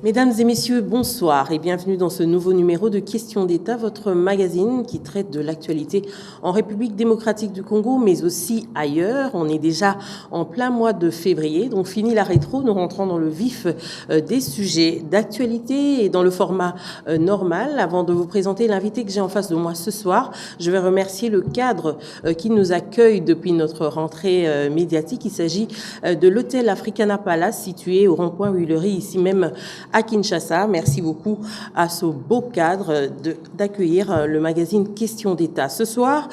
Mesdames et messieurs, bonsoir et bienvenue dans ce nouveau numéro de Questions d'État, votre magazine qui traite de l'actualité en République démocratique du Congo, mais aussi ailleurs. On est déjà en plein mois de février, donc fini la rétro, nous rentrons dans le vif des sujets d'actualité et dans le format normal. Avant de vous présenter l'invité que j'ai en face de moi ce soir, je vais remercier le cadre qui nous accueille depuis notre rentrée médiatique. Il s'agit de l'hôtel Africana Palace situé au rond-point Huillery, ici même à Kinshasa. Merci beaucoup à ce beau cadre d'accueillir le magazine Questions d'État. Ce soir,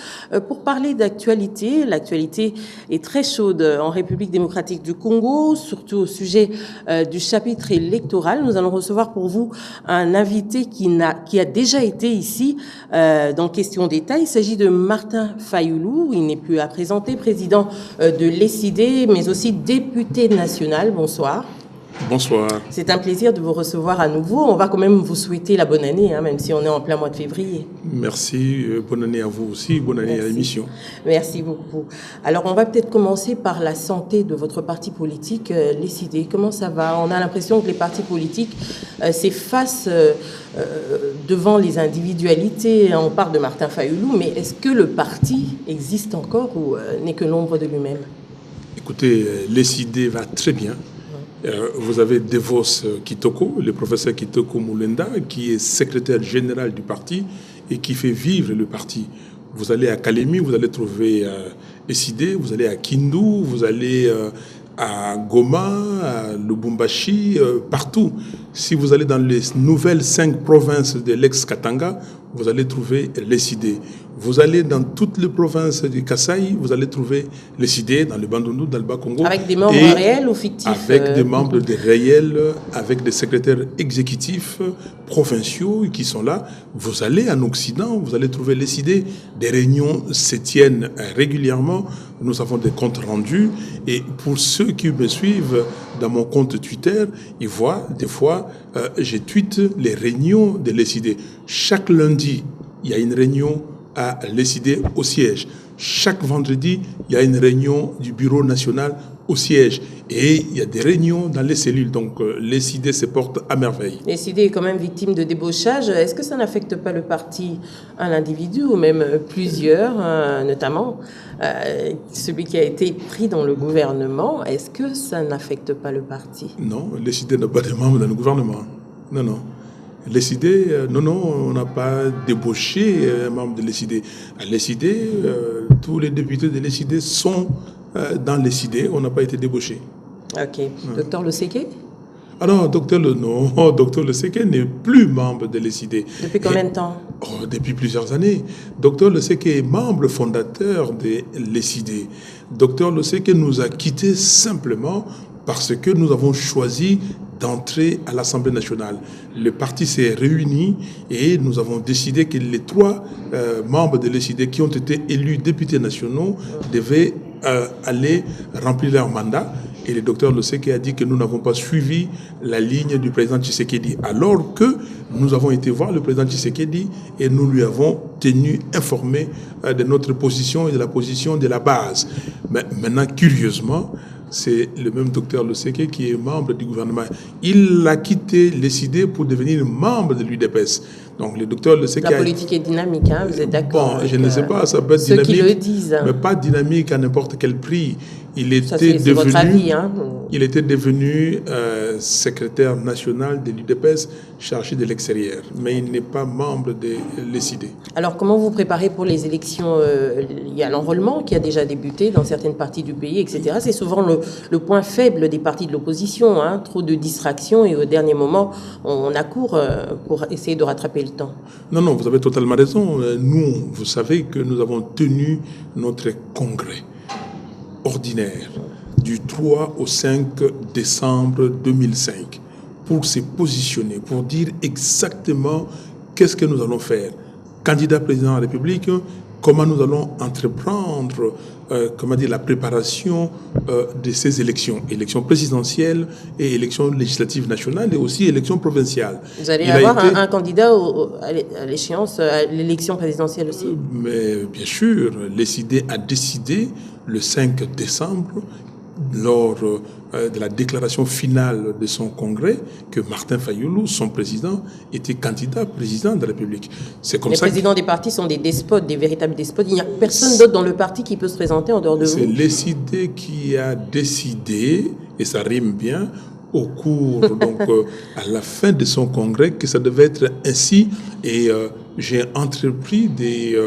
pour parler d'actualité, l'actualité est très chaude en République démocratique du Congo, surtout au sujet du chapitre électoral. Nous allons recevoir pour vous un invité qui a déjà été ici dans Questions d'État. Il s'agit de Martin Fayoulou. Il n'est plus à présenter, président de l'ESID, mais aussi député national. Bonsoir. Bonsoir. C'est un plaisir de vous recevoir à nouveau. On va quand même vous souhaiter la bonne année, même si on est en plein mois de février. Merci. Bonne année à vous aussi. Bonne année à l'émission. Merci beaucoup. Alors, on va peut-être commencer par la santé de votre parti politique, l'ESID. Comment ça va? On a l'impression que les partis politiques s'effacent devant les individualités. On parle de Martin Fayoulou, mais est-ce que le parti existe encore ou n'est que l'ombre de lui-même? Écoutez, l'ESID va très bien. Vous avez Devos Kitoko, le professeur Kitoko Moulenda, qui est secrétaire général du parti et qui fait vivre le parti. Vous allez à Kalemi, vous allez trouver ESID, vous allez à Kindu, vous allez à Goma, à Lubumbashi, partout. Si vous allez dans les nouvelles 5 provinces de l'ex-Katanga, vous allez trouver l'ESID. Vous allez dans toutes les provinces du Kasaï, vous allez trouver l'ESID, dans le Bandundu, dans le Bas-Congo. Avec des membres réels ou fictifs? Avec des membres réels, avec des secrétaires exécutifs provinciaux qui sont là. Vous allez en Occident, vous allez trouver l'ESID. Des réunions se tiennent régulièrement. Nous avons des comptes rendus. Et pour ceux qui me suivent dans mon compte Twitter, ils voient des fois, je tweete les réunions de l'ESID. Chaque lundi, il y a une réunion à l'ESID au siège. Chaque vendredi, il y a une réunion du bureau national au siège. Et il y a des réunions dans les cellules. Donc, l'ESID se porte à merveille. L'ESID est quand même victime de débauchage. Est-ce que ça n'affecte pas le parti, un individu ou même plusieurs, notamment celui qui a été pris dans le gouvernement? Est-ce que ça n'affecte pas le parti? Non, l'ESID n'a pas de membres dans le gouvernement. Non, non. L'ESID, non, on n'a pas débauché un membre de l'ESID. À l'ESID, tous les députés de l'ESID sont dans l'ESID, on n'a pas été débauché. Ok. Docteur Loseke? Ah non, Docteur Loseke n'est plus membre de l'ESID. Depuis combien de temps? Depuis plusieurs années. Docteur Loseke est membre fondateur de l'ESID. Docteur Loseke nous a quittés simplement parce que nous avons choisi d'entrer à l'Assemblée nationale. Le parti s'est réuni et nous avons décidé que les 3 membres de l'ESID qui ont été élus députés nationaux devaient aller remplir leur mandat. Et le docteur Loseke a dit que nous n'avons pas suivi la ligne du président Tshisekedi. Alors que nous avons été voir le président Tshisekedi et nous lui avons tenu informé de notre position et de la position de la base. Mais maintenant, curieusement, c'est le même docteur Loseke qui est membre du gouvernement. Il a quitté l'ESID pour devenir membre de l'UDPS. Donc le docteur Loseke... La politique est dynamique, hein, vous êtes d'accord? Bon, je ne sais pas, ça peut être dynamique. Ceux qui le disent. Mais pas dynamique à n'importe quel prix. Il était devenu secrétaire national de l'UDPS chargé de l'extérieur. Mais il n'est pas membre de l'ESID. Alors comment vous préparez pour les élections? Il y a l'enrôlement qui a déjà débuté dans certaines parties du pays, etc. C'est souvent le point faible des partis de l'opposition. Hein. Trop de distractions et au dernier moment, on accourt pour essayer de rattraper le temps. Non, vous avez totalement raison. Nous, vous savez que nous avons tenu notre congrès ordinaire du 3 au 5 décembre 2005 pour se positionner, pour dire exactement qu'est-ce que nous allons faire. Candidat président de la République, comment nous allons entreprendre la préparation de ces élections présidentielles et élections législatives nationales et aussi élections provinciales. Vous allez avoir un candidat à l'échéance, à l'élection présidentielle aussi? Mais bien sûr, l'ESID a décidé le 5 décembre lors de la déclaration finale de son congrès que Martin Fayulu, son président, était candidat président de la République. C'est comme les ça présidents des partis sont des despotes, des véritables despotes. Il n'y a personne d'autre dans le parti qui peut se présenter en dehors de vous. C'est l'ECID qui a décidé, et ça rime bien, au cours, donc à la fin de son congrès, que ça devait être ainsi. Et j'ai entrepris des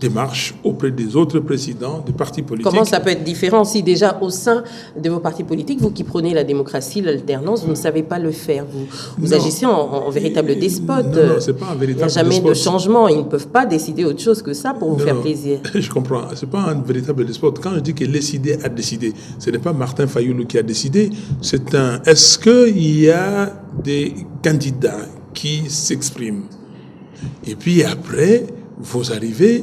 démarches auprès des autres présidents des partis politiques. Comment ça peut être différent si déjà au sein de vos partis politiques, vous qui prônez la démocratie, l'alternance, vous ne savez pas le faire? Vous agissez en véritable despote. Non, c'est pas un véritable Il n'y a jamais despote. de changement. Ils ne peuvent pas décider autre chose que ça pour vous faire plaisir. Je comprends. C'est pas un véritable despote. Quand je dis que l'ECID a décidé, ce n'est pas Martin Fayulu qui a décidé. C'est un. Est-ce qu'il y a des candidats qui s'expriment? Et puis après, vous arrivez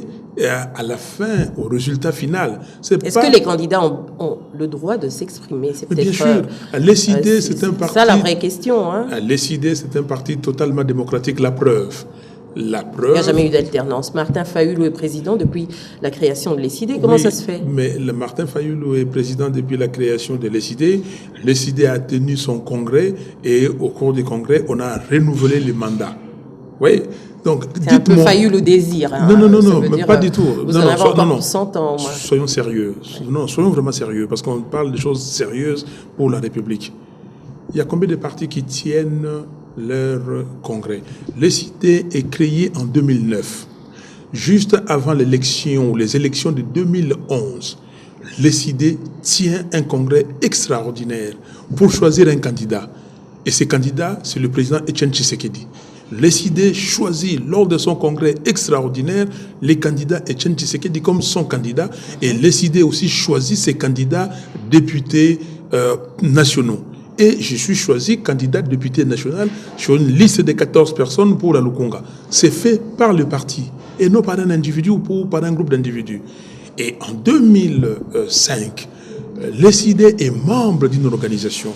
à la fin, au résultat final. Est-ce que les candidats ont le droit de s'exprimer? C'est bien sûr. L'ECID, c'est un parti... C'est ça la vraie question. Hein? L'ECID, c'est un parti totalement démocratique. La preuve. Il n'y a jamais eu d'alternance. Martin Fayulu est président depuis la création de l'ECID. Comment ça se fait? Mais Martin Fayulu est président depuis la création de l'ECID. L'ECID a tenu son congrès et au cours du congrès, on a renouvelé les mandats. Oui. Donc, c'est un peu Fayulu désir. Hein, non, mais pas du tout. Vous en avez encore pour 100 ans. Moi. Soyons sérieux. Ouais. Non, soyons vraiment sérieux, parce qu'on parle de choses sérieuses pour la République. Il y a combien de partis qui tiennent leur congrès? L'ECID est créé en 2009. Juste avant l'élection, les élections de 2011, l'ECID tient un congrès extraordinaire pour choisir un candidat. Et ce candidat, c'est le président Etienne Tshisekedi. L'ECID choisit lors de son congrès extraordinaire les candidats Etienne Tshisekedi comme son candidat, et l'ECID aussi choisit ses candidats députés nationaux. Et je suis choisi candidat député national sur une liste de 14 personnes pour la Lukonga. C'est fait par le parti et non par un individu ou par un groupe d'individus. Et en 2005, l'ECID est membre d'une organisation.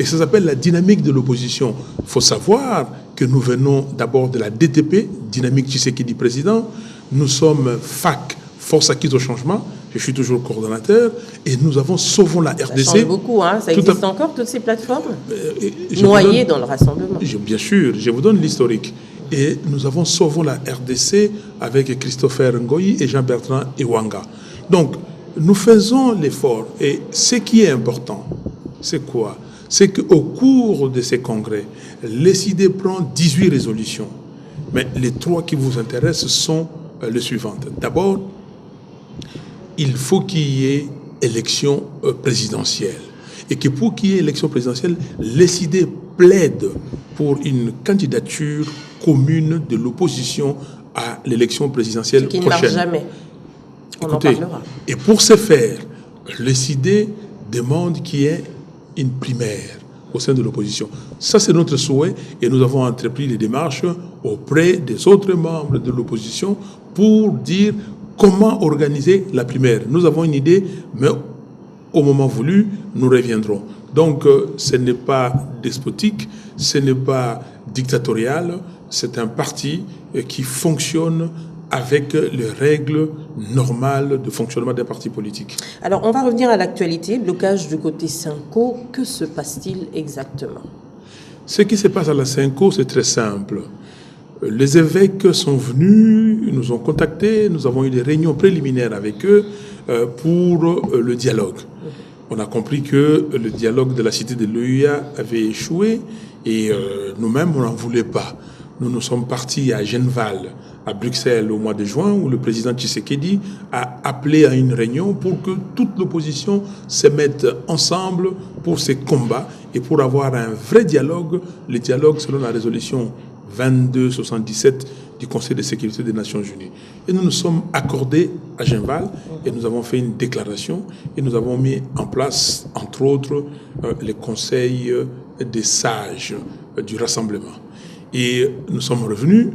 Et ça s'appelle la dynamique de l'opposition. Il faut savoir que nous venons d'abord de la DTP, Dynamique Tshisekedi président. Nous sommes FAC, Force Acquise au Changement. Je suis toujours coordonnateur. Et nous avons Sauvons la RDC. Ça change beaucoup, hein. Ça existe encore, toutes ces plateformes noyées dans le rassemblement. Bien sûr, je vous donne l'historique. Et nous avons Sauvons la RDC avec Christopher Ngoyi et Jean-Bertrand Ewanga. Donc, nous faisons l'effort. Et ce qui est important, c'est quoi? C'est qu'au cours de ces congrès, l'ECID prend 18 résolutions. Mais les 3 qui vous intéressent sont les suivantes. D'abord, il faut qu'il y ait élection présidentielle. Et que pour qu'il y ait élection présidentielle, l'ECID plaide pour une candidature commune de l'opposition à l'élection présidentielle prochaine. Ce qui ne marche jamais. On en parlera. Et pour ce faire, l'ECID demande qu'il y ait une primaire au sein de l'opposition. Ça, c'est notre souhait et nous avons entrepris les démarches auprès des autres membres de l'opposition pour dire comment organiser la primaire. Nous avons une idée, mais au moment voulu, nous reviendrons. Donc, ce n'est pas despotique, ce n'est pas dictatorial, c'est un parti qui fonctionne avec les règles normales de fonctionnement des partis politiques. Alors, on va revenir à l'actualité. Blocage du côté Synco. Que se passe-t-il exactement? Ce qui se passe à la Synco, c'est très simple. Les évêques sont venus, ils nous ont contactés, nous avons eu des réunions préliminaires avec eux pour le dialogue. On a compris que le dialogue de la cité de l'OUA avait échoué et nous-mêmes, on n'en voulait pas. Nous sommes partis à Genval, à Bruxelles, au mois de juin, où le président Tshisekedi a appelé à une réunion pour que toute l'opposition se mette ensemble pour ces combats et pour avoir un vrai dialogue, le dialogue selon la résolution 2277 du Conseil de sécurité des Nations Unies. Et nous nous sommes accordés à Genval et nous avons fait une déclaration et nous avons mis en place, entre autres, les conseils des sages du rassemblement. Et nous sommes revenus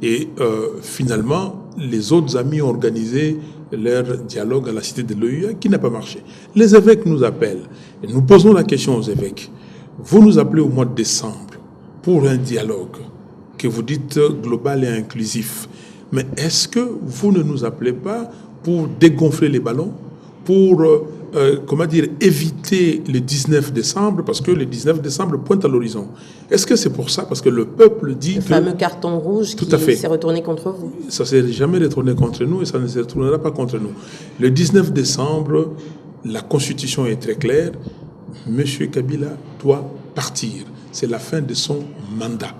et finalement, les autres amis ont organisé leur dialogue à la cité de l'OUA qui n'a pas marché. Les évêques nous appellent et nous posons la question aux évêques. Vous nous appelez au mois de décembre pour un dialogue que vous dites global et inclusif. Mais est-ce que vous ne nous appelez pas pour dégonfler les ballons, pour éviter le 19 décembre, parce que le 19 décembre pointe à l'horizon. Est-ce que c'est pour ça? Parce que le peuple dit le fameux carton rouge qui s'est retourné contre vous. Ça ne s'est jamais retourné contre nous et ça ne se retournera pas contre nous. Le 19 décembre, la Constitution est très claire. M. Kabila doit partir. C'est la fin de son mandat.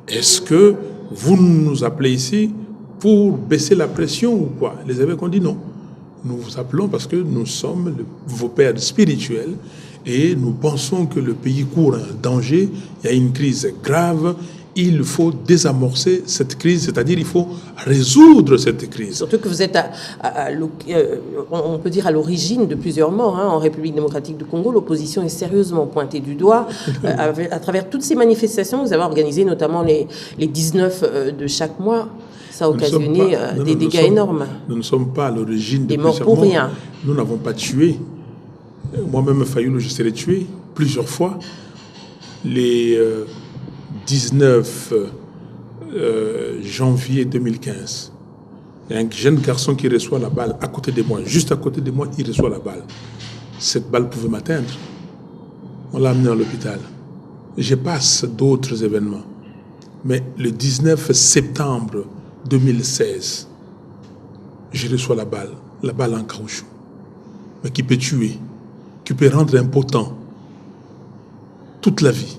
Est-ce que vous nous appelez ici pour baisser la pression ou quoi? Les évêques ont dit non. Nous vous appelons parce que nous sommes vos pères spirituels et nous pensons que le pays court un danger, il y a une crise grave, il faut désamorcer cette crise, c'est-à-dire il faut résoudre cette crise. Surtout que vous êtes, on peut dire, à l'origine de plusieurs morts en République démocratique du Congo. L'opposition est sérieusement pointée du doigt. À travers toutes ces manifestations, vous avez organisé notamment les 19 de chaque mois. Ça a occasionné des dégâts énormes. Nous ne sommes pas à l'origine des morts pour rien. Nous n'avons pas tué. Moi-même, Fayoulou, je serai tué plusieurs fois. Les 19 janvier 2015, il y a un jeune garçon qui reçoit la balle à côté de moi. Juste à côté de moi, il reçoit la balle. Cette balle pouvait m'atteindre. On l'a amené à l'hôpital. Je passe d'autres événements. Mais le 19 septembre 2016, je reçois la balle en caoutchouc, mais qui peut tuer, qui peut rendre impotent toute la vie.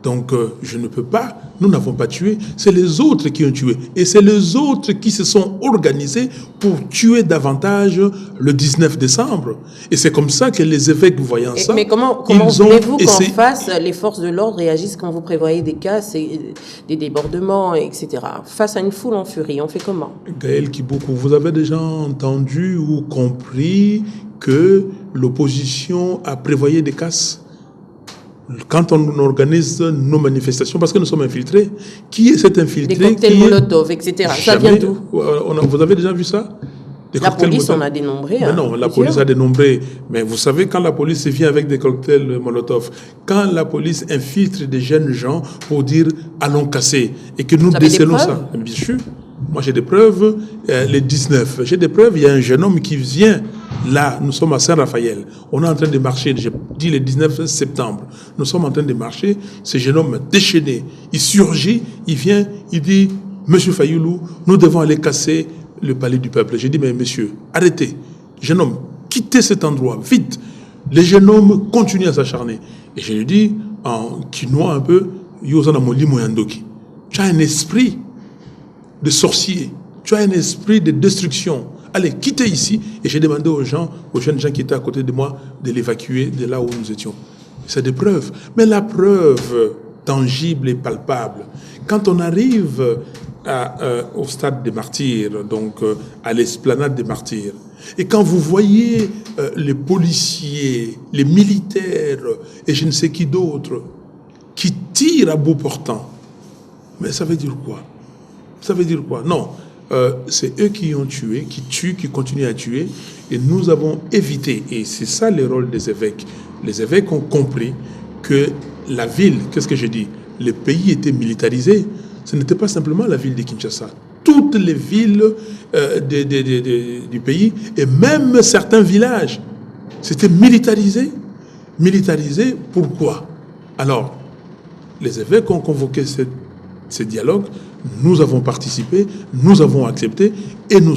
Donc, je ne peux pas, nous n'avons pas tué, c'est les autres qui ont tué. Et c'est les autres qui se sont organisés pour tuer davantage le 19 décembre. Et c'est comme ça que les évêques, voyant ça... Mais comment voulez-vous qu'en face, les forces de l'ordre réagissent quand vous prévoyez des casses, des débordements, etc. Face à une foule en furie, on fait comment? Gaël Kiboukou, vous avez déjà entendu ou compris que l'opposition a prévoyé des casses? Quand on organise nos manifestations, parce que nous sommes infiltrés, qui est cet infiltré? Des cocktails Molotov, etc. Ça vient d'où? Vous avez déjà vu ça? La police en a dénombré. Non, la police a dénombré. Mais vous savez, quand la police vient avec des cocktails Molotov, quand la police infiltre des jeunes gens pour dire allons casser, et que nous décelons ça, bien sûr. Moi, j'ai des preuves. Les 19, j'ai des preuves. Il y a un jeune homme qui vient là. Nous sommes à Saint-Raphaël. On est en train de marcher. J'ai dit le 19 septembre. Nous sommes en train de marcher. Ce jeune homme déchaîné, il surgit, il vient, il dit Monsieur Fayoulou, nous devons aller casser le palais du peuple. J'ai dit mais monsieur, arrêtez. Jeune homme, quittez cet endroit vite. Le jeune homme continue à s'acharner. Et je lui dis en quinois un peu, Yosana Moli Moyandoki. Tu as un esprit de sorcier, tu as un esprit de destruction. Allez, quittez ici. Et j'ai demandé aux jeunes gens qui étaient à côté de moi, de l'évacuer de là où nous étions. C'est des preuves. Mais la preuve tangible et palpable, quand on arrive au stade des martyrs, donc à l'esplanade des martyrs, et quand vous voyez les policiers, les militaires et je ne sais qui d'autre qui tirent à bout portant, mais ça veut dire quoi? Ça veut dire quoi? Non, c'est eux qui ont tué, qui tuent, qui continuent à tuer. Et nous avons évité, et c'est ça le rôle des évêques. Les évêques ont compris que la ville, qu'est-ce que je dis? Le pays était militarisé. Ce n'était pas simplement la ville de Kinshasa. Toutes les villes du pays, et même certains villages, c'était militarisé. Militarisé, pourquoi? Alors, les évêques ont convoqué ce dialogue. Nous avons participé, nous avons accepté et nous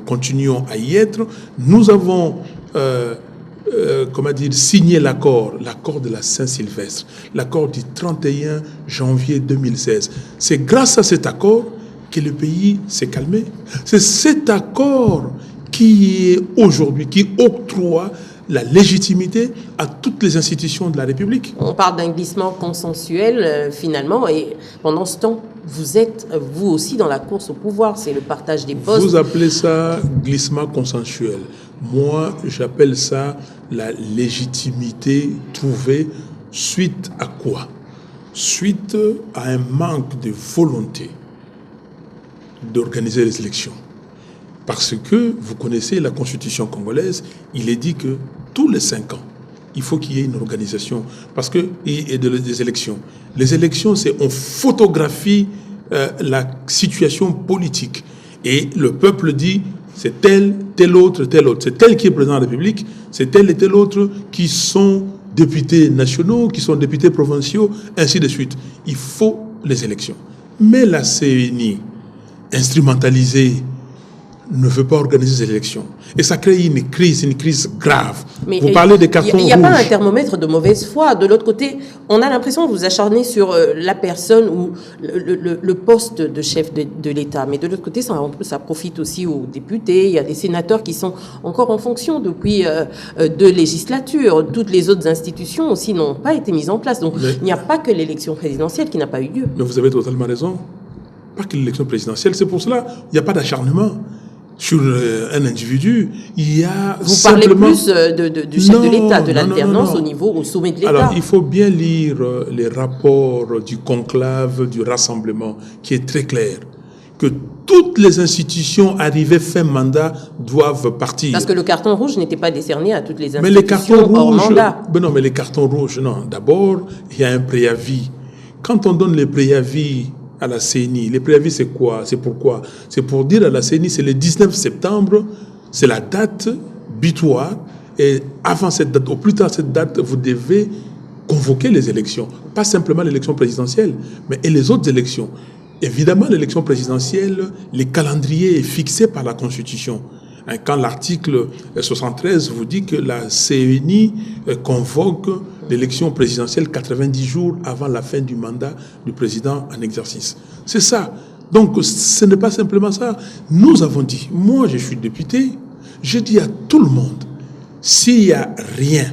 continuons à y être. Nous avons signé l'accord de la Saint-Sylvestre, l'accord du 31 janvier 2016. C'est grâce à cet accord que le pays s'est calmé. C'est cet accord qui est aujourd'hui, qui octroie la légitimité à toutes les institutions de la République. On parle d'un glissement consensuel, finalement, et pendant ce temps, vous êtes, vous aussi, dans la course au pouvoir. C'est le partage des postes. Vous appelez ça glissement consensuel. Moi, j'appelle ça la légitimité trouvée suite à quoi? Suite à un manque de volonté d'organiser les élections. Parce que, vous connaissez la Constitution congolaise, il est dit que tous les 5 ans, il faut qu'il y ait une organisation et des élections. Les élections, c'est on photographie la situation politique. Et le peuple dit, c'est tel tel autre, tel autre. C'est tel qui est président de la République, c'est tel et tel autre qui sont députés nationaux, qui sont députés provinciaux, ainsi de suite. Il faut les élections. Mais la CENI, instrumentalisée, ne veut pas organiser ces élections. Et ça crée une crise grave. Mais vous parlez des cartons rouges. Il n'y a pas un thermomètre de mauvaise foi. De l'autre côté, on a l'impression que vous acharnez sur la personne ou le poste de chef de l'État. Mais de l'autre côté, ça profite aussi aux députés. Il y a des sénateurs qui sont encore en fonction depuis deux législatures. Toutes les autres institutions aussi n'ont pas été mises en place. Donc il n'y a pas que l'élection présidentielle qui n'a pas eu lieu. Mais vous avez totalement raison. Pas que l'élection présidentielle. C'est pour cela qu'il n'y a pas d'acharnement sur un individu. Il y a vous parlez plus du chef de l'État, de l'alternance au sommet de l'État. Alors, il faut bien lire les rapports du conclave, du rassemblement, qui est très clair. Que toutes les institutions arrivées fin mandat doivent partir. Parce que le carton rouge n'était pas décerné à toutes les institutions mais les cartons hors rouges, mandat. Non, mais les cartons rouges, non. D'abord, il y a un préavis. Quand on donne les préavis à la CENI. Les préavis, c'est quoi? C'est pourquoi? C'est pour dire à la CENI, c'est le 19 septembre, c'est la date butoir, et avant cette date, au plus tard cette date, vous devez convoquer les élections. Pas simplement l'élection présidentielle, mais et les autres élections. Évidemment, l'élection présidentielle, le calendrier est fixé par la Constitution. Quand l'article 73 vous dit que la CENI convoque l'élection présidentielle 90 jours avant la fin du mandat du président en exercice. C'est ça. Donc, ce n'est pas simplement ça. Nous avons dit, moi je suis député, je dis à tout le monde, s'il n'y a rien,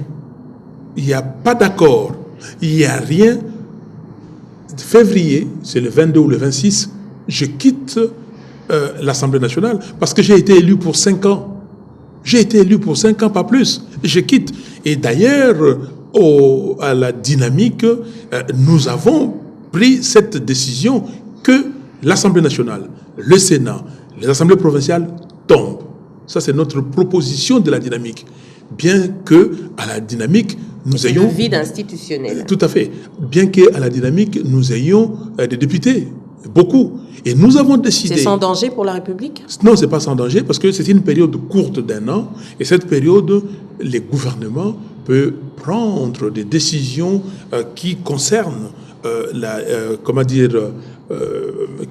il n'y a pas d'accord, il n'y a rien, février, c'est le 22 ou le 26, je quitte l'Assemblée nationale, parce que j'ai été élu pour 5 ans. J'ai été élu pour 5 ans, pas plus. Je quitte. Et d'ailleurs, à la dynamique, nous avons pris cette décision que l'Assemblée nationale, le Sénat, les assemblées provinciales tombent. Ça, c'est notre proposition de la dynamique. Bien que à la dynamique, nous ayons... le vide institutionnel. Tout à fait. Bien qu'à la dynamique, nous ayons des députés. Beaucoup. Et nous avons décidé... C'est sans danger pour la République? Non, ce n'est pas sans danger, parce que c'est une période courte d'1 an. Et cette période, les gouvernements peuvent prendre des décisions qui concernent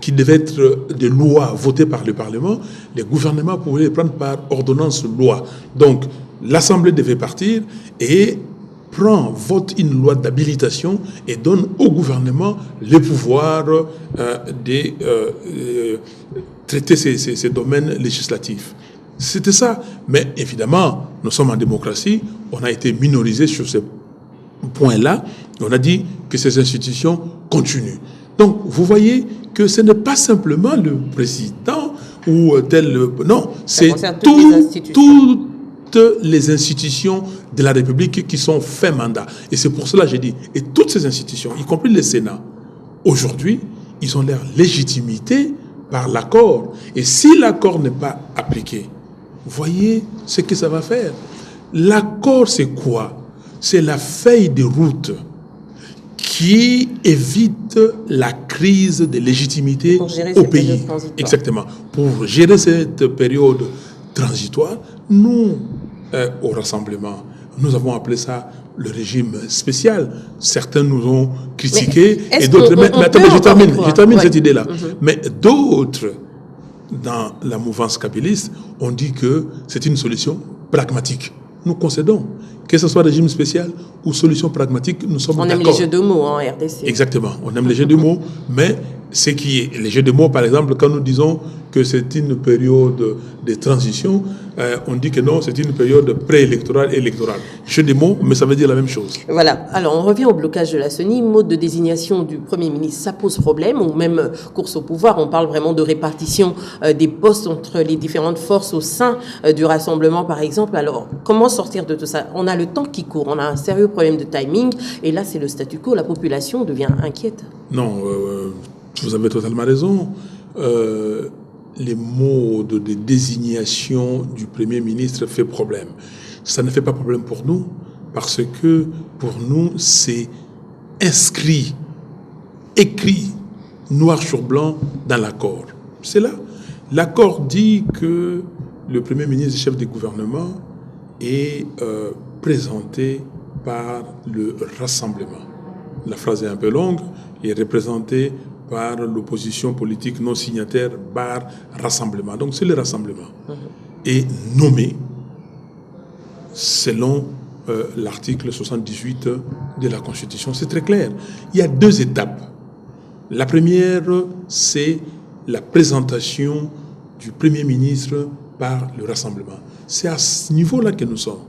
qui devaient être des lois votées par le Parlement. Les gouvernements pouvaient les prendre par ordonnance loi. Donc, l'Assemblée devait partir et vote une loi d'habilitation et donne au gouvernement le pouvoir de traiter ces domaines législatifs. C'était ça. Mais évidemment, nous sommes en démocratie, on a été minorisé sur ce point-là, on a dit que ces institutions continuent. Donc, vous voyez que ce n'est pas simplement le président ou tel... Non, c'est toutes les institutions de la République qui sont fait mandat. Et c'est pour cela que j'ai dit, et toutes ces institutions, y compris le Sénat, aujourd'hui, ils ont leur légitimité par l'accord. Et si l'accord n'est pas appliqué, voyez ce que ça va faire. L'accord, c'est quoi? C'est la feuille de route qui évite la crise de légitimité au pays. Exactement. Pour gérer cette période transitoire, nous, au rassemblement, nous avons appelé ça le régime spécial. Certains nous ont critiqué et d'autres... Mais attendez, je termine cette idée-là. Mais d'autres, dans la mouvance kabyliste, ont dit que c'est une solution pragmatique. Nous concédons. Que ce soit régime spécial ou solution pragmatique, nous sommes d'accord. On aime les jeux de mots en RDC. Exactement, on aime les jeux de mots, mais ce qui est les jeux de mots, par exemple, quand nous disons que c'est une période de transition, on dit que non, c'est une période préélectorale, électorale. Jeu de mots, mais ça veut dire la même chose. Voilà. Alors, on revient au blocage de la CENI. Mode de désignation du Premier ministre, ça pose problème, ou même course au pouvoir. On parle vraiment de répartition des postes entre les différentes forces au sein du rassemblement, par exemple. Alors, comment sortir de tout ça? On a le temps qui court, on a un sérieux problème de timing, et là, c'est le statu quo. La population devient inquiète. Non, vous avez totalement raison. Les modes de désignation du Premier ministre fait problème. Ça ne fait pas problème pour nous, parce que pour nous, c'est inscrit, écrit, noir sur blanc dans l'accord. C'est là. L'accord dit que le Premier ministre, chef du gouvernement, est présenté par le Rassemblement. La phrase est un peu longue, il est représenté par l'opposition politique non signataire, par Rassemblement. Donc c'est le Rassemblement. Et nommé selon l'article 78 de la Constitution. C'est très clair. Il y a 2 étapes. La première, c'est la présentation du Premier ministre par le Rassemblement. C'est à ce niveau-là que nous sommes.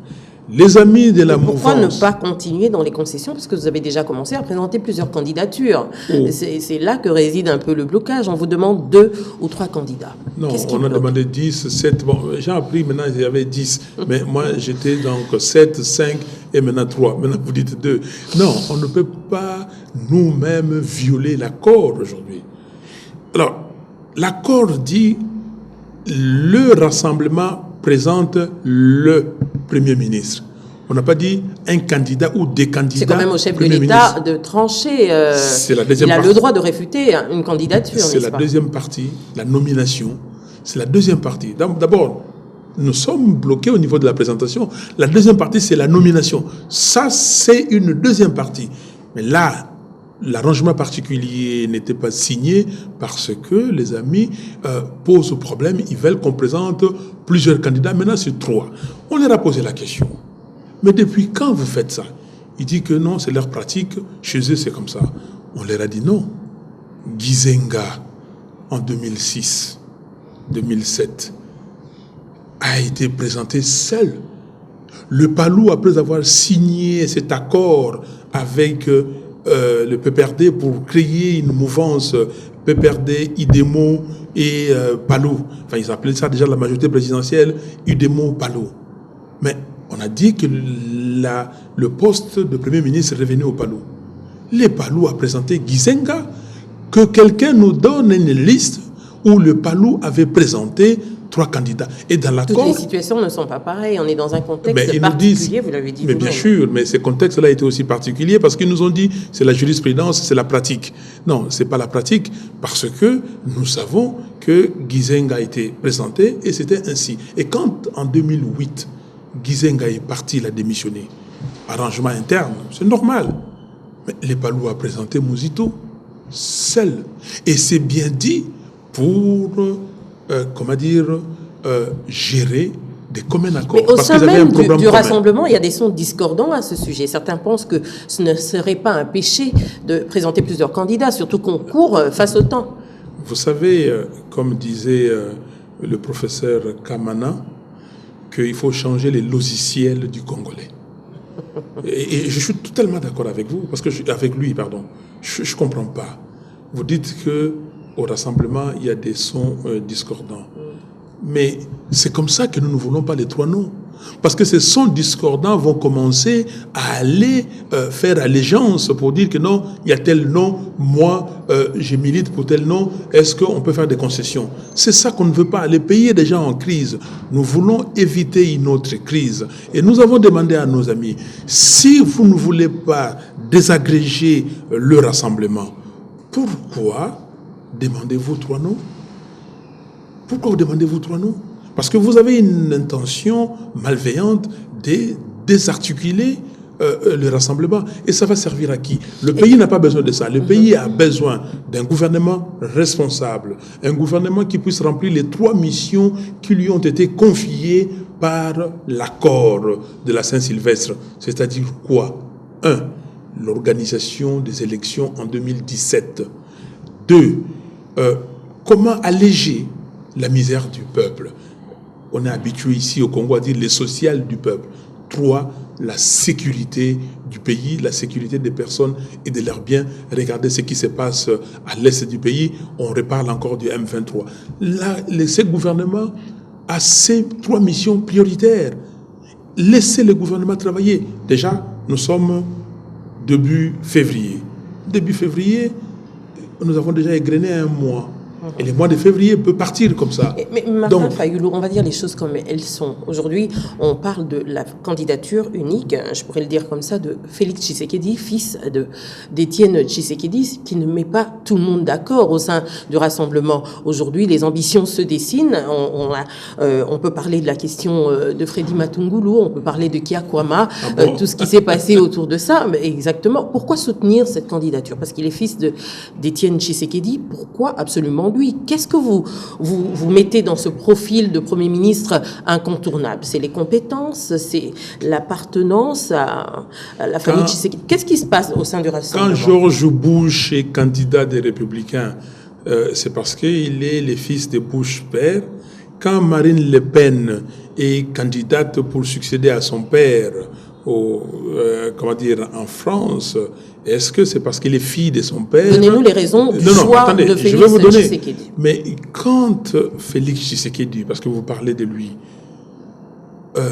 Les amis de la mouvance... Pourquoi ne pas continuer dans les concessions? Parce que vous avez déjà commencé à présenter plusieurs candidatures. C'est là que réside un peu le blocage. On vous demande 2 ou 3 candidats. Non, on a demandé 10, 7. Bon, j'ai appris maintenant, il y avait 10. Mais moi, j'étais donc 7, 5 et maintenant 3. Maintenant, vous dites 2. Non, on ne peut pas nous-mêmes violer l'accord aujourd'hui. Alors, l'accord dit le Rassemblement présente le Premier ministre. On n'a pas dit un candidat ou des candidats. C'est quand même au chef de l'État de trancher. C'est la deuxième partie. Il a le droit de réfuter une candidature. C'est la deuxième partie, la nomination. C'est la deuxième partie. D'abord, nous sommes bloqués au niveau de la présentation. La deuxième partie, c'est la nomination. Ça, c'est une deuxième partie. Mais là, l'arrangement particulier n'était pas signé parce que les amis posent problème. Ils veulent qu'on présente plusieurs candidats. Maintenant, c'est 3. On leur a posé la question. Mais depuis quand vous faites ça? Il dit que non, c'est leur pratique. Chez eux, c'est comme ça. On leur a dit non. Gizenga, en 2006, 2007, a été présenté seul. Le Palou, après avoir signé cet accord avec le PPRD pour créer une mouvance PPRD, IDEMO et Palou. Enfin, ils appelaient ça déjà la majorité présidentielle, IDEMO, Palou. Mais on a dit que le poste de Premier ministre revenait au Palou. Le Palou a présenté Gizenga, que quelqu'un nous donne une liste où le Palou avait présenté 3 candidats. Et dans l'accord... Toutes les situations ne sont pas pareilles. On est dans un contexte particulier, vous l'avez dit. Mais bien sûr, mais ce contexte-là a été aussi particulier parce qu'ils nous ont dit c'est la jurisprudence, c'est la pratique. Non, ce n'est pas la pratique parce que nous savons que Gizenga a été présenté et c'était ainsi. Et quand, en 2008, Gizenga est parti, il a démissionné, arrangement interne, c'est normal. Mais le Palou a présenté Mouzito seul. Et c'est bien dit pour... gérer des communs accords. Mais au sein même du rassemblement, il y a des sons discordants à ce sujet. Certains pensent que ce ne serait pas un péché de présenter plusieurs candidats, surtout qu'on court face au temps. Vous savez, comme disait le professeur Kamana, qu'il faut changer les logiciels du Congolais. Et je suis totalement d'accord avec vous, parce que avec lui, pardon. Je ne comprends pas. Vous dites que au rassemblement, il y a des sons discordants. Mais c'est comme ça que nous ne voulons pas les 3 noms. Parce que ces sons discordants vont commencer à aller faire allégeance pour dire que non, il y a tel nom, moi, je milite pour tel nom, est-ce qu'on peut faire des concessions? C'est ça qu'on ne veut pas. Le pays est déjà en crise. Nous voulons éviter une autre crise. Et nous avons demandé à nos amis, si vous ne voulez pas désagréger le rassemblement, pourquoi demandez-vous 3 noms? Pourquoi vous demandez-vous 3 noms? Parce que vous avez une intention malveillante de désarticuler le rassemblement. Et ça va servir à qui? Le pays n'a pas besoin de ça. Le pays a besoin d'un gouvernement responsable. Un gouvernement qui puisse remplir les 3 missions qui lui ont été confiées par l'accord de la Saint-Sylvestre. C'est-à-dire quoi? 1. L'organisation des élections en 2017. 2. Comment alléger la misère du peuple? On est habitué ici au Congo à dire les social du peuple. 3. La sécurité du pays, la sécurité des personnes et de leurs biens. Regardez ce qui se passe à l'est du pays. On reparle encore du M23. Là, ce gouvernement a ces 3 missions prioritaires. Laissez le gouvernement travailler. Déjà, nous sommes début février. Début février, nous avons déjà égrené 1 mois. Et le mois de février peut partir comme ça. Mais Martin Fayulu, on va dire les choses comme elles sont. Aujourd'hui, on parle de la candidature unique, je pourrais le dire comme ça, de Félix Tshisekedi, fils d'Étienne Tshisekedi, qui ne met pas tout le monde d'accord au sein du rassemblement. Aujourd'hui, les ambitions se dessinent. On peut parler de la question de Freddy Matungulu, on peut parler de Kia Kwama, tout ce qui s'est passé autour de ça. Mais exactement. Pourquoi soutenir cette candidature? Parce qu'il est fils d'Étienne Tshisekedi. Pourquoi absolument lui? Qu'est-ce que vous mettez dans ce profil de Premier ministre incontournable? C'est les compétences, c'est l'appartenance à la famille Tshisekedi. Qu'est-ce qui se passe au sein du rassemblement? Quand George Bush est candidat des Républicains, c'est parce qu'il est le fils de Bush père. Quand Marine Le Pen est candidate pour succéder à son père en France, est-ce que c'est parce qu'il est fille de son père? Donnez-nous les raisons du choix de Félix Tshisekedi. Mais quand Félix Tshisekedi, parce que vous parlez de lui,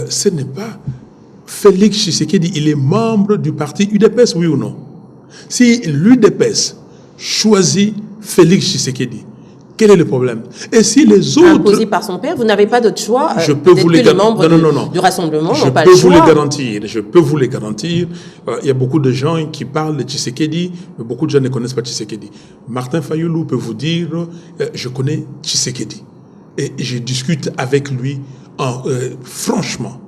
ce n'est pas Félix Tshisekedi, il est membre du parti UDPS, oui ou non? Si l'UDPS choisit Félix Tshisekedi, quel est le problème? Et si les autres... Imposé par son père, vous n'avez pas d'autre choix. Je peux vous les garantir. Du rassemblement n'ont pas le choix. Je peux vous les garantir. Il y a beaucoup de gens qui parlent de Tshisekedi, mais beaucoup de gens ne connaissent pas Tshisekedi. Martin Fayulu peut vous dire, je connais Tshisekedi. Et je discute avec lui franchement.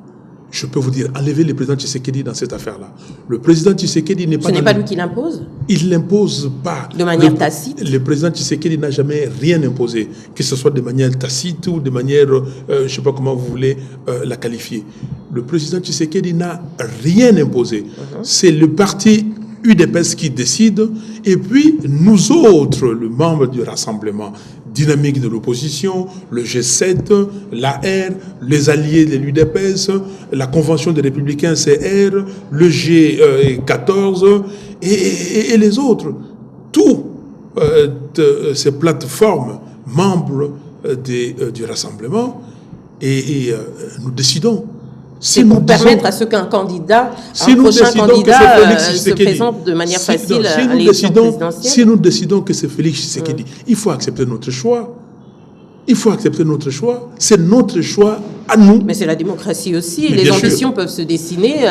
Je peux vous dire, enlevez le président Tshisekedi dans cette affaire-là. Le président Tshisekedi n'est pas... Ce n'est pas lui qui l'impose? Il ne l'impose pas. De manière tacite? Le président Tshisekedi n'a jamais rien imposé, que ce soit de manière tacite ou de manière, je ne sais pas comment vous voulez la qualifier. Le président Tshisekedi n'a rien imposé. C'est le parti UDPS qui décide, et puis nous autres, le membre du rassemblement dynamique de l'opposition, le G7, l'AR, les alliés de l'UDPS, la Convention des Républicains CR, le G14 et les autres. Tous ces plateformes membres du rassemblement, et nous décidons. C'est pour permettre à ce qu'un candidat, un prochain candidat se présente de manière facile à l'élection présidentielle. Si nous décidons que c'est Félix Tshisekedi, il faut accepter notre choix. Il faut accepter notre choix. C'est notre choix à nous. Mais c'est la démocratie aussi. Les ambitions peuvent se dessiner.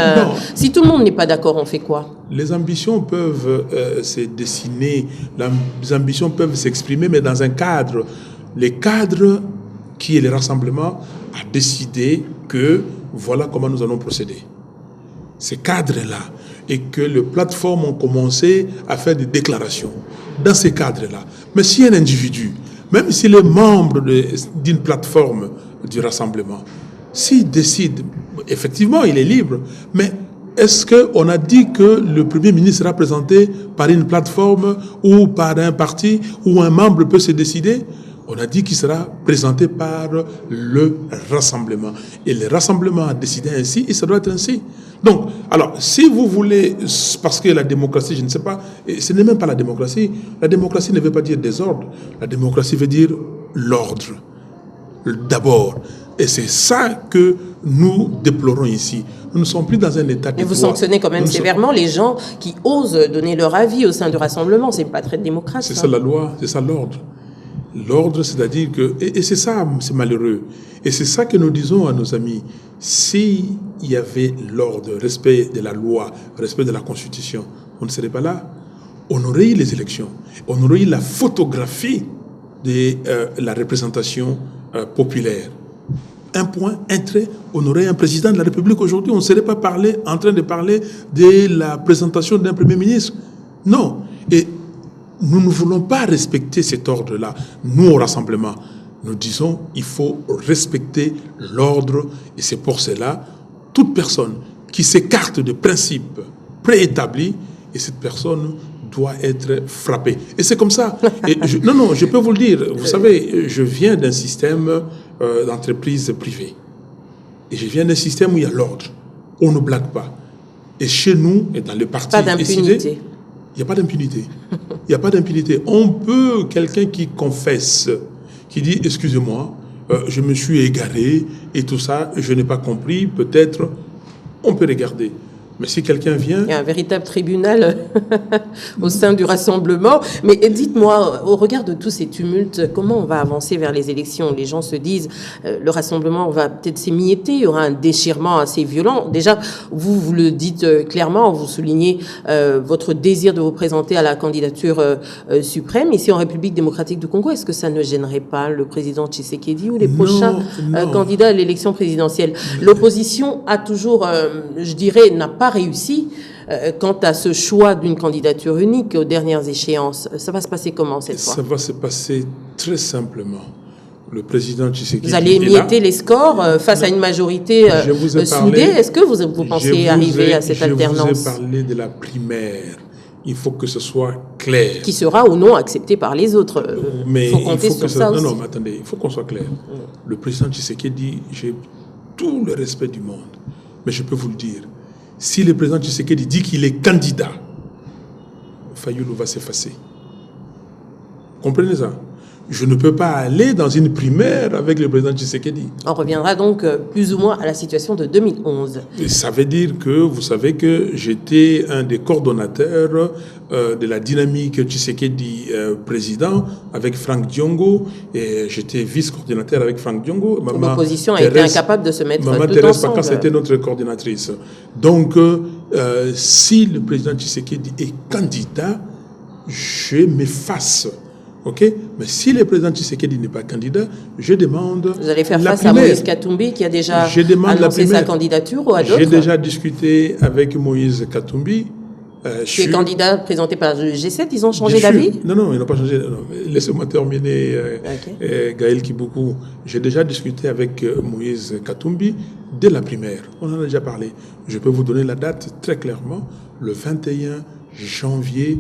Si tout le monde n'est pas d'accord, on fait quoi? Les ambitions peuvent se dessiner. Les ambitions peuvent s'exprimer, mais dans un cadre. Le cadre qui est le rassemblement a décidé que voilà comment nous allons procéder. Ces cadres-là, et que les plateformes ont commencé à faire des déclarations dans ces cadres-là. Mais si un individu, même s'il est membre d'une plateforme du rassemblement, s'il décide, effectivement, il est libre, mais est-ce qu'on a dit que le Premier ministre sera présenté par une plateforme ou par un parti où un membre peut se décider? On a dit qu'il sera présenté par le rassemblement. Et le rassemblement a décidé ainsi, et ça doit être ainsi. Donc, alors, si vous voulez, parce que la démocratie, je ne sais pas, ce n'est même pas la démocratie. La démocratie ne veut pas dire désordre. La démocratie veut dire l'ordre. D'abord. Et c'est ça que nous déplorons ici. Nous ne sommes plus dans un état de droit. Et vous sanctionnez quand même sévèrement les gens qui osent donner leur avis au sein du rassemblement. C'est pas très démocrate. C'est ça la loi, c'est ça l'ordre. L'ordre, c'est-à-dire que... Et c'est ça, c'est malheureux. Et c'est ça que nous disons à nos amis. S'il y avait l'ordre, respect de la loi, respect de la Constitution, on ne serait pas là. On aurait eu les élections. On aurait eu la photographie de la représentation populaire. Un point, un trait, on aurait un président de la République aujourd'hui. On ne serait pas en train de parler de la présentation d'un Premier ministre. Non. Et nous ne voulons pas respecter cet ordre-là. Nous, au rassemblement, nous disons qu'il faut respecter l'ordre. Et c'est pour cela, toute personne qui s'écarte de principes préétablis, et cette personne doit être frappée. Et c'est comme ça. Et je peux vous le dire. Vous savez, je viens d'un système d'entreprise privée. Et je viens d'un système où il y a l'ordre. On ne blague pas. Et chez nous, et dans le parti... Pas d'impunité. Il n'y a pas d'impunité. Il n'y a pas d'impunité. On peut, quelqu'un qui confesse, qui dit, excusez-moi, je me suis égaré et tout ça, je n'ai pas compris, peut-être, on peut regarder. Mais si quelqu'un vient... Il y a un véritable tribunal au sein du Rassemblement. Mais dites-moi, au regard de tous ces tumultes, comment on va avancer vers les élections? Les gens se disent, le Rassemblement va peut-être s'émietter, il y aura un déchirement assez violent. Déjà, vous le dites clairement, vous soulignez votre désir de vous présenter à la candidature suprême. Ici, en République démocratique du Congo, est-ce que ça ne gênerait pas le président Tshisekedi ou les prochains candidats à l'élection présidentielle? L'opposition a toujours, je dirais, n'a pas réussi quant à ce choix d'une candidature unique aux dernières échéances. Ça va se passer comment cette fois? Ça va se passer très simplement. Le président Tshisekedi... Vous allez émietter les scores face à une majorité soudée. Est-ce que vous pensez arriver à cette alternance? Je vous ai parlé de la primaire. Il faut que ce soit clair. Qui sera ou non accepté par les autres. Mais il faut compter sur ça aussi. Non, mais attendez, il faut qu'on soit clair. Le président Tshisekedi, j'ai tout le respect du monde. Mais je peux vous le dire, si le président Tshisekedi dit qu'il est candidat, Fayoulou va s'effacer. Comprenez ça? Je ne peux pas aller dans une primaire avec le président Tshisekedi. On reviendra donc plus ou moins à la situation de 2011. Et ça veut dire que, vous savez que j'étais un des coordonnateurs de la dynamique Tshisekedi président avec Franck Diongo, et j'étais vice-coordinateur avec Franck Diongo. L'opposition a été incapable de se mettre tout Thérèse ensemble. Pakas était notre coordinatrice. Donc, si le président Tshisekedi est candidat, je m'efface. OK? Mais si le président Tshisekedi n'est pas candidat, je demande. Vous allez faire la face primaire. à Moïse Katumbi qui a déjà annoncé sa candidature ou à d'autres? J'ai déjà discuté avec Moïse Katumbi. Qui est candidat présenté par le G7, ils ont changé d'avis? Non, ils n'ont pas changé. Laissez-moi terminer, Gaël Kiboukou. J'ai déjà discuté avec Moïse Katumbi dès la primaire. On en a déjà parlé. Je peux vous donner la date très clairement, le 21 janvier